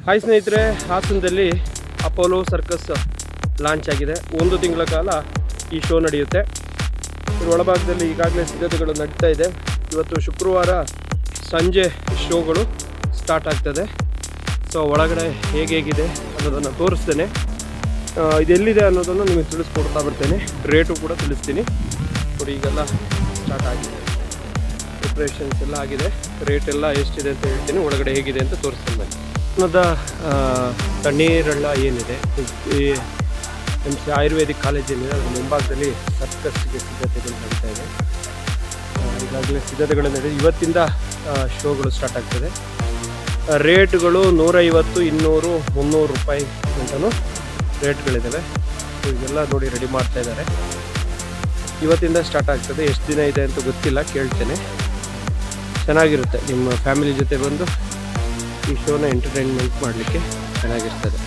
Hi ಸ್ನೇಹಿತರೆ, ಹಾಸನದಲ್ಲಿ Apollo circus launch ಆಗಿದೆ. 1 ತಿಂಗಳ ಕಾಲ ಈ ಶೋ ನಡೆಯುತ್ತೆ. ಇದರ ಒಳಭಾಗದಲ್ಲಿ ಈಗಾಗಲೇ ಸಿದ್ಧತೆಗಳು ನಡೀತಾ ಇದೆ. ಇವತ್ತು ಶುಕ್ರವಾರ ಸಂಜೆ ಶೋಗಳು ಸ್ಟಾರ್ಟ್ ಆಗ್ತದೆ. ಸೊ ಒಳಗಡೆ ಹೇಗಿದೆ ಅನ್ನೋದನ್ನು ತೋರಿಸ್ತೇನೆ. ಇದೆಲ್ಲಿದೆ ಅನ್ನೋದನ್ನು ನಿಮಗೆ ತಿಳಿಸ್ಕೊಡ್ತಾ ಬರ್ತೇನೆ. ರೇಟು ಕೂಡ ತಿಳಿಸ್ತೀನಿ. ನೋಡಿ, ಈಗೆಲ್ಲ ಸ್ಟಾರ್ಟ್ ಆಗಿದೆ, ಪ್ರಿಪ್ರೇಷನ್ಸ್ ಎಲ್ಲ ಆಗಿದೆ. ರೇಟ್ ಎಲ್ಲ ಎಷ್ಟಿದೆ ಅಂತ ಹೇಳ್ತೀನಿ, ಒಳಗಡೆ ಹೇಗಿದೆ ಅಂತ ತೋರಿಸ್ತೇನೆ. ಹಾಸನದ ತಣ್ಣೀರಳ್ಳ ಏನಿದೆ, ಈ MC ಆಯುರ್ವೇದಿಕ್ ಕಾಲೇಜ್ ಏನಿದೆ, ಅದರ ಮುಂಭಾಗದಲ್ಲಿ ಸರ್ಕಸ್ಗೆ ಸಿದ್ಧತೆಗಳು ನಡೀತಾ ಇದೆ. ಈಗಾಗಲೇ ಸಿದ್ಧತೆಗಳು ನಡೆದಿದೆ. ಇವತ್ತಿಂದ ಶೋಗಳು ಸ್ಟಾರ್ಟ್ ಆಗ್ತದೆ. ರೇಟ್ಗಳು 150, 200, 300 ರೂಪಾಯಿ ಅಂತಲೂ ರೇಟ್ಗಳಿದ್ದಾವೆ. ಇದೆಲ್ಲ ನೋಡಿ ರೆಡಿ ಮಾಡ್ತಾ ಇದ್ದಾರೆ. ಇವತ್ತಿಂದ ಸ್ಟಾರ್ಟ್ ಆಗ್ತದೆ. ಎಷ್ಟು ದಿನ ಇದೆ ಅಂತ ಗೊತ್ತಿಲ್ಲ, ಕೇಳ್ತೇನೆ. ಚೆನ್ನಾಗಿರುತ್ತೆ. ನಿಮ್ಮ ಫ್ಯಾಮಿಲಿ ಜೊತೆ ಬಂದು ಈ ಶೋನ ಎಂಟರ್ಟೈನ್ಮೆಂಟ್ ಮಾಡಲಿಕ್ಕೆ ಚೆನ್ನಾಗಿರ್ತದೆ.